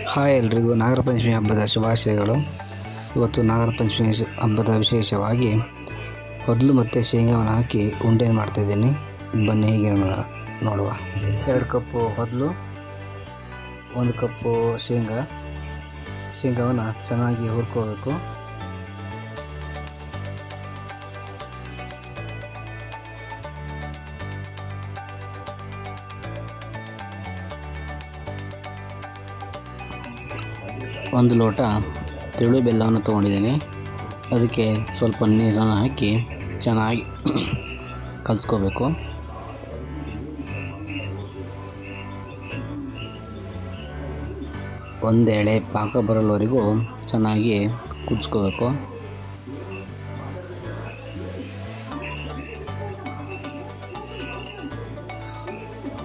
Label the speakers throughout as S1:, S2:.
S1: Hi ಎಲ್ರಿಗೂ ನಾಗರ ಪಂಚಮಿ ಹಬ್ಬದ ಶುಭಾಶಯಗಳು. ಇವತ್ತು ನಾಗರ ಪಂಚಮಿ ಹಬ್ಬದ ವಿಶೇಷವಾಗಿ ಹೊದಲು ಮತ್ತು ಶೇಂಗಾವನ್ನು ಹಾಕಿ ಉಂಡೆ ಮಾಡ್ತಾಯಿದ್ದೀನಿ. ಬನ್ನಿ ಹೇಗೆ ನೋಡುವ. 2 ಕಪ್ಪು ಹೊದಲು, 1 ಕಪ್ಪು ಶೇಂಗಾವನ್ನು ಚೆನ್ನಾಗಿ ಹುರ್ಕೋಬೇಕು. ಒಂದು ಲೋಟ ತೆಳು ಬೆಲ್ಲವನ್ನು ತೊಗೊಂಡಿದ್ದೀನಿ. ಅದಕ್ಕೆ ಸ್ವಲ್ಪ ನೀರನ್ನು ಹಾಕಿ ಚೆನ್ನಾಗಿ ಕಲಿಸ್ಕೋಬೇಕು. ಒಂದು ಎಳೆ ಪಾಕ ಬರಲ್ವರೆಗೂ ಚೆನ್ನಾಗಿ ಕುದಿಸ್ಕೋಬೇಕು.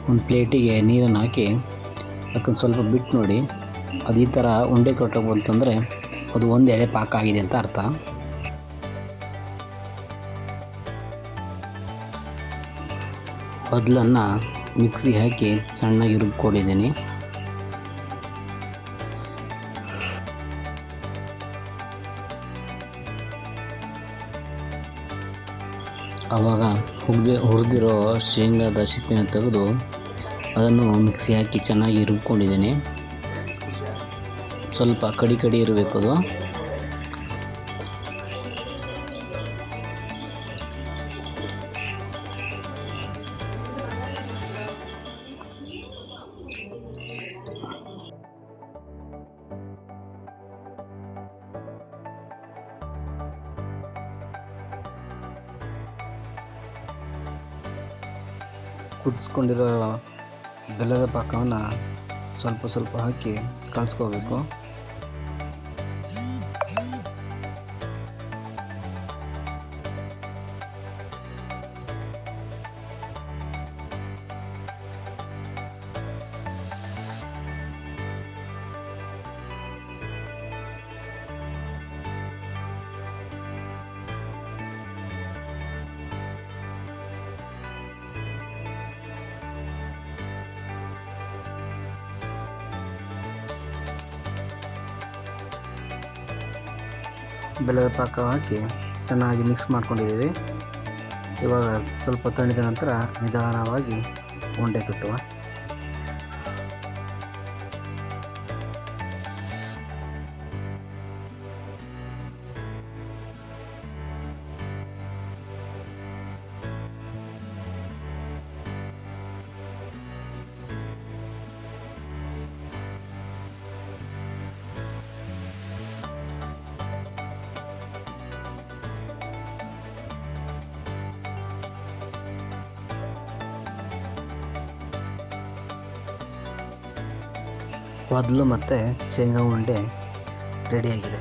S1: ಒಂದು ಪ್ಲೇಟಿಗೆ ನೀರನ್ನು ಹಾಕಿ ಅದಕ್ಕೆ ಸ್ವಲ್ಪ ಬಿಟ್ಟು ನೋಡಿ. ಅದು ಈ ಥರ ಉಂಡೆ ಕಟ್ಟೋಕೆ ಬಂತಂದರೆ ಅದು ಒಂದು ಎಳೆ ಪಾಕ ಆಗಿದೆ ಅಂತ ಅರ್ಥ. ಹೊದಲನ್ನು ಮಿಕ್ಸಿಗೆ ಹಾಕಿ ಸಣ್ಣಗೆ ರುಬ್ಕೊಂಡಿದ್ದೀನಿ. ಆವಾಗ ಹುರಿದಿರೋ ಶೇಂಗಾದ ಸಿಪ್ಪೆನ ತೆಗೆದು ಅದನ್ನು ಮಿಕ್ಸಿ ಹಾಕಿ ಚೆನ್ನಾಗಿ ರುಬ್ಕೊಂಡಿದ್ದೀನಿ. ಸ್ವಲ್ಪ ಕಡಿ ಇರಬೇಕು ಅದು. ಕುದಿಸ್ಕೊಂಡಿರೋ ಬೆಲ್ಲದ ಪಾಕವನ್ನು ಸ್ವಲ್ಪ ಹಾಕಿ ಕಲಿಸ್ಕೋಬೇಕು. ಬೆಲ್ಲದ ಪಾಕ ಹಾಕಿ ಚೆನ್ನಾಗಿ ಮಿಕ್ಸ್ ಮಾಡ್ಕೊಂಡಿದ್ದೀವಿ. ಇವಾಗ ಸ್ವಲ್ಪ ತಣಿದ ನಂತರ ನಿಧಾನವಾಗಿ ಉಂಡೆ ಕಟ್ಟುವ. ಹೊದಲು ಮತ್ತು ಶೇಂಗಾ ಉಂಡೆ ರೆಡಿಯಾಗಿದೆ.